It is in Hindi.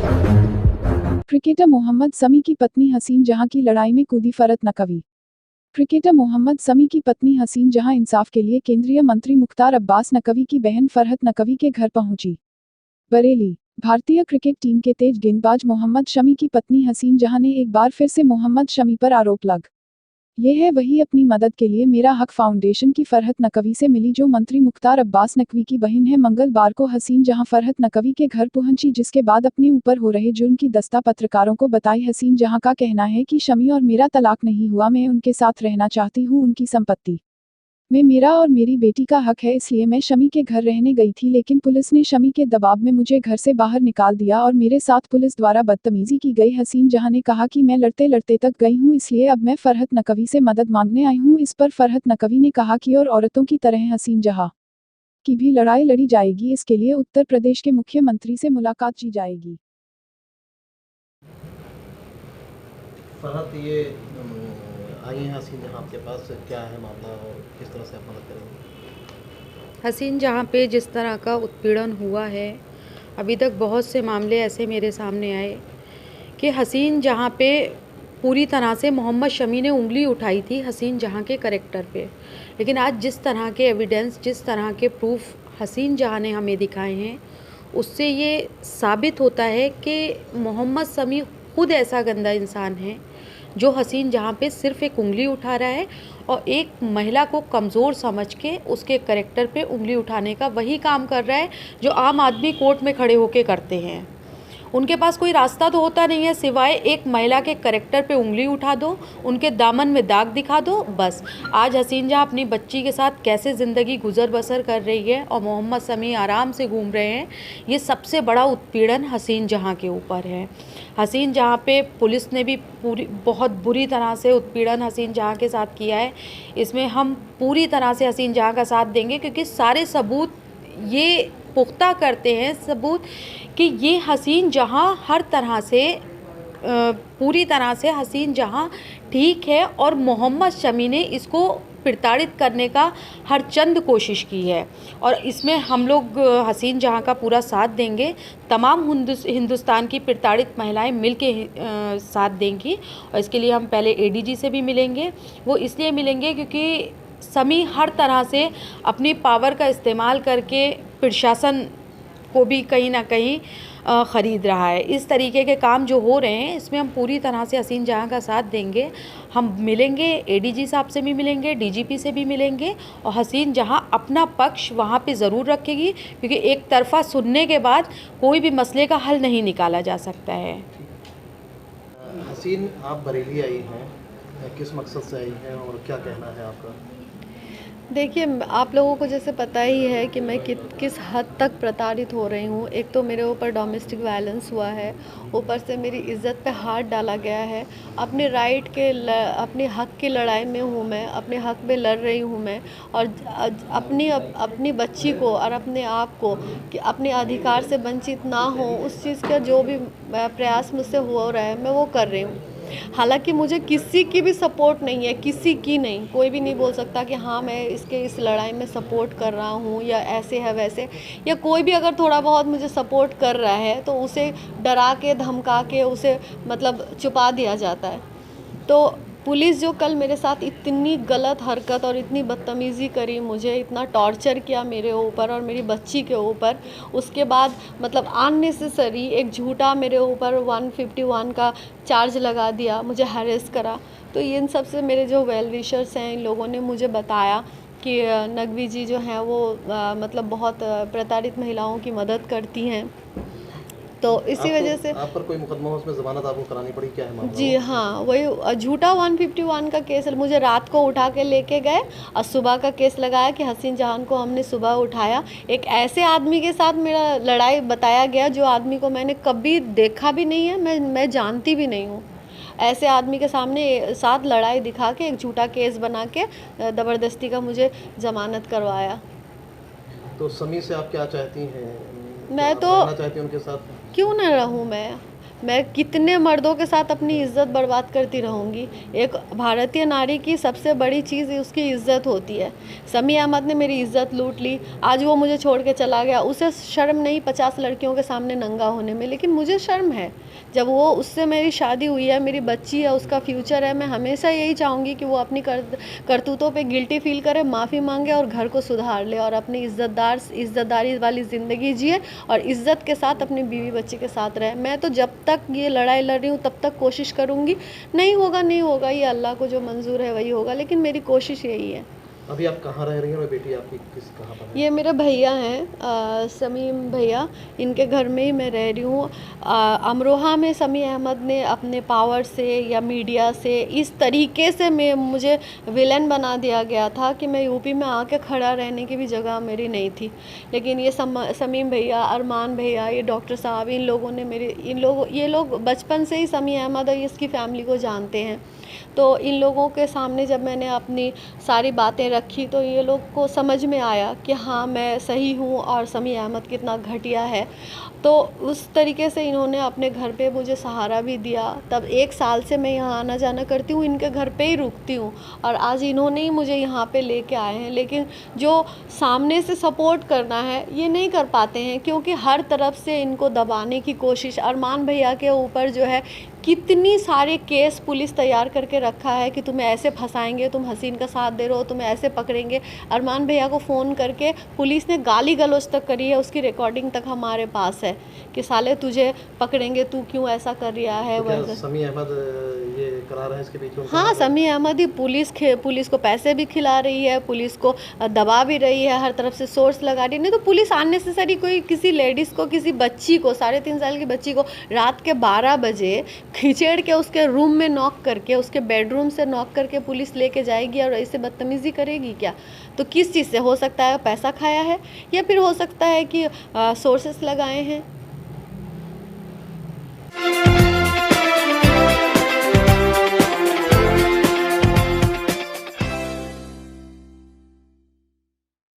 क्रिकेटर मोहम्मद शमी की पत्नी हसीन जहां की लड़ाई में कूदी फरहत नकवी। क्रिकेटर मोहम्मद शमी की पत्नी हसीन जहां इंसाफ के लिए केंद्रीय मंत्री मुख्तार अब्बास नकवी की बहन फरहत नकवी के घर पहुंची। बरेली। भारतीय क्रिकेट टीम के तेज गेंदबाज मोहम्मद शमी की पत्नी हसीन जहां ने एक बार फिर से मोहम्मद शमी पर आरोप लग ये है वही अपनी मदद के लिए मेरा हक फाउंडेशन की फरहत नकवी से मिली जो मंत्री मुख्तार अब्बास नकवी की बहन है। मंगलवार को हसीन जहां फरहत नकवी के घर पहुंची जिसके बाद अपने ऊपर हो रहे जुर्म की दस्ता पत्रकारों को बताई। हसीन जहां का कहना है कि शमी और मेरा तलाक नहीं हुआ, मैं उनके साथ रहना चाहती हूं, उनकी संपत्ति में मेरा और मेरी बेटी का हक है, इसलिए मैं शमी के घर रहने गई थी लेकिन पुलिस ने शमी के दबाव में मुझे घर से बाहर निकाल दिया और मेरे साथ पुलिस द्वारा बदतमीजी की गई। हसीन जहां ने कहा कि मैं लड़ते लड़ते तक गई हूं, इसलिए अब मैं फरहत नकवी से मदद मांगने आई हूं। इस पर फरहत नकवी ने कहा कि और औरतों की तरह हसीन जहां की भी लड़ाई लड़ी जाएगी, इसके लिए उत्तर प्रदेश के मुख्यमंत्री से मुलाकात की जाएगी। फरहत, ये आई हैं हसीन जहां आपके पास, क्या है मामला और किस तरह से आप मदद करेंगे? हसीन जहाँ पे जिस तरह का उत्पीड़न हुआ है, अभी तक बहुत से मामले ऐसे मेरे सामने आए कि हसीन जहाँ पे पूरी तरह से मोहम्मद शमी ने उंगली उठाई थी हसीन जहाँ के करैक्टर पे, लेकिन आज जिस तरह के एविडेंस, जिस तरह के प्रूफ हसीन जहाँ ने हमें दिखाए हैं, उससे ये साबित होता है कि मोहम्मद शमी खुद ऐसा गंदा इंसान है जो हसीन जहाँ पे सिर्फ़ एक उंगली उठा रहा है और एक महिला को कमज़ोर समझ के उसके करैक्टर पे उंगली उठाने का वही काम कर रहा है जो आम आदमी कोर्ट में खड़े होके करते हैं। उनके पास कोई रास्ता तो होता नहीं है सिवाय एक महिला के करैक्टर पे उंगली उठा दो, उनके दामन में दाग दिखा दो, बस। आज हसीन जहाँ अपनी बच्ची के साथ कैसे ज़िंदगी गुजर बसर कर रही है और मोहम्मद शमी आराम से घूम रहे हैं, ये सबसे बड़ा उत्पीड़न हसीन जहाँ के ऊपर है। हसीन जहाँ पे पुलिस ने भी बहुत बुरी तरह से उत्पीड़न हसीन जहाँ के साथ किया है, इसमें हम पूरी तरह से हसीन जहाँ का साथ देंगे क्योंकि सारे सबूत ये पुख्ता करते हैं सबूत कि ये हसीन जहाँ हर तरह से पूरी तरह से हसीन जहाँ ठीक है और मोहम्मद शमी ने इसको प्रताड़ित करने का हर चंद कोशिश की है और इसमें हम लोग हसीन जहाँ का पूरा साथ देंगे। तमाम हिंदुस्तान की प्रताड़ित महिलाएं मिलके साथ देंगी और इसके लिए हम पहले एडीजी से भी मिलेंगे। वो इसलिए मिलेंगे क्योंकि शमी हर तरह से अपनी पावर का इस्तेमाल करके प्रशासन को भी कहीं ना कहीं ख़रीद रहा है। इस तरीके के काम जो हो रहे हैं इसमें हम पूरी तरह से हसीन जहाँ का साथ देंगे। हम मिलेंगे, एडीजी साहब से भी मिलेंगे, डीजीपी से भी मिलेंगे और हसीन जहाँ अपना पक्ष वहाँ पे ज़रूर रखेगी क्योंकि एक तरफ़ा सुनने के बाद कोई भी मसले का हल नहीं निकाला जा सकता है। हसीन, आप बरेली आई हैं, किस मकसद से आई हैं और क्या कहना है आपका? देखिए, आप लोगों को जैसे पता ही है कि मैं किस हद तक प्रताड़ित हो रही हूँ। एक तो मेरे ऊपर डोमेस्टिक वायलेंस हुआ है, ऊपर से मेरी इज़्ज़त पे हाथ डाला गया है। अपने अपने हक़ की लड़ाई में हूँ मैं, अपने हक़ में लड़ रही हूँ मैं और अपनी बच्ची को और अपने आप को कि अपने अधिकार से वंचित ना हो, उस चीज़ का जो भी प्रयास मुझसे हो रहा है मैं वो कर रही हूँ। हालांकि मुझे किसी की भी सपोर्ट नहीं है, किसी की नहीं, कोई भी नहीं बोल सकता कि हाँ मैं इस लड़ाई में सपोर्ट कर रहा हूँ या ऐसे है वैसे, या कोई भी अगर थोड़ा बहुत मुझे सपोर्ट कर रहा है तो उसे डरा के धमका के उसे मतलब छुपा दिया जाता है। तो पुलिस जो कल मेरे साथ इतनी गलत हरकत और इतनी बदतमीज़ी करी, मुझे इतना टॉर्चर किया मेरे ऊपर और मेरी बच्ची के ऊपर, उसके बाद मतलब अननेसेसरी एक झूठा मेरे ऊपर 151 का चार्ज लगा दिया, मुझे हैरेस करा। तो इन सब से मेरे जो वेल विशर्स हैं, इन लोगों ने मुझे बताया कि नकवी जी जो हैं वो मतलब बहुत प्रताड़ित महिलाओं की मदद करती हैं। तो इसी वजह से आप पर कोई मुकदमा, उसमें ज़मानत आपको करानी पड़ी, क्या है मामला? जी हाँ, वही झूठा 151 का केस है। मुझे रात को उठा के लेके गए और सुबह का केस लगाया कि हसीन जहान को हमने सुबह उठाया। एक ऐसे आदमी के साथ मेरा लड़ाई बताया गया जो आदमी को मैंने कभी देखा भी नहीं है, मैं जानती भी नहीं हूँ। ऐसे आदमी के साथ लड़ाई दिखा के एक झूठा केस बना के ज़बरदस्ती का मुझे ज़मानत करवाया। तो शमी से आप क्या चाहती हैं? मैं तो रहना चाहती हैं उनके साथ? क्यों ना रहूँ मैं? मैं कितने मर्दों के साथ अपनी इज्जत बर्बाद करती रहूँगी। एक भारतीय नारी की सबसे बड़ी चीज़ उसकी इज्जत होती है। समी अहमद ने मेरी इज्जत लूट ली, आज वो मुझे छोड़ के चला गया। उसे शर्म नहीं 50 लड़कियों के सामने नंगा होने में, लेकिन मुझे शर्म है। जब वो उससे मेरी शादी हुई है, मेरी बच्ची है, उसका फ्यूचर है, मैं हमेशा यही चाहूँगी कि वो अपनी करतूतों पे गिल्टी फील करे, माफ़ी मांगे और घर को सुधार ले और अपनी इज्जतदारी वाली ज़िंदगी जिए और इज्जत के साथ अपनी बीवी बच्चे के साथ रहे। मैं तो जब तक ये लड़ाई लड़ रही हूँ तब तक कोशिश करूँगी। नहीं होगा, ये अल्लाह को जो मंजूर है वही होगा, लेकिन मेरी कोशिश यही है। अभी आप कहाँ रह रही हैं और बेटी आपकी कहाँ पर है? ये मेरे भैया हैं, समीम भैया, इनके घर में ही मैं रह रही हूँ। अमरोहा में समी अहमद ने अपने पावर से या मीडिया से इस तरीके से मुझे विलन बना दिया गया था कि मैं यूपी में आके खड़ा रहने की भी जगह मेरी नहीं थी। लेकिन ये समीम भैया, अरमान भैया, ये डॉक्टर साहब, ये लोग बचपन से ही समी अहमद और इसकी फैमिली को जानते हैं। तो इन लोगों के सामने जब मैंने अपनी सारी बातें रखी तो ये लोग को समझ में आया कि हाँ, मैं सही हूँ और समी अहमद कितना घटिया है। तो उस तरीके से इन्होंने अपने घर पे मुझे सहारा भी दिया। तब 1 साल से मैं यहाँ आना जाना करती हूँ, इनके घर पे ही रुकती हूँ और आज इन्होंने ही मुझे यहाँ पे लेके आए हैं। लेकिन जो सामने से सपोर्ट करना है ये नहीं कर पाते हैं, क्योंकि हर तरफ से इनको दबाने की कोशिश। अरमान भैया के ऊपर जो है कितनी सारे केस पुलिस तैयार करके रखा है कि तुम्हें ऐसे फंसाएंगे, तुम हसीन का साथ दे रहे हो, तुम्हें ऐसे पकड़ेंगे। अरमान भैया को फ़ोन करके पुलिस ने गाली गलौज तक करी है, उसकी रिकॉर्डिंग तक हमारे पास है कि साले तुझे पकड़ेंगे, तू क्यों ऐसा कर रहा है। तो क्या वैसे समी अहमद ये करा रहे हैं इसके पीछे? हाँ, समी अहमद ही पुलिस को पैसे भी खिला रही है, पुलिस को दबा भी रही है, हर तरफ से सोर्स लगा रही है। नहीं तो पुलिस अननेसेसरी कोई किसी लेडीज़ को, किसी बच्ची को, 3.5 साल की बच्ची को रात के 12 बजे खिचेड़ के उसके रूम में नॉक करके, उसके बेडरूम से नॉक करके पुलिस लेके जाएगी और ऐसे बदतमीज़ी करेगी क्या? तो किस चीज़ से हो सकता है? पैसा खाया है या फिर हो सकता है कि सोर्सेस लगाए हैं।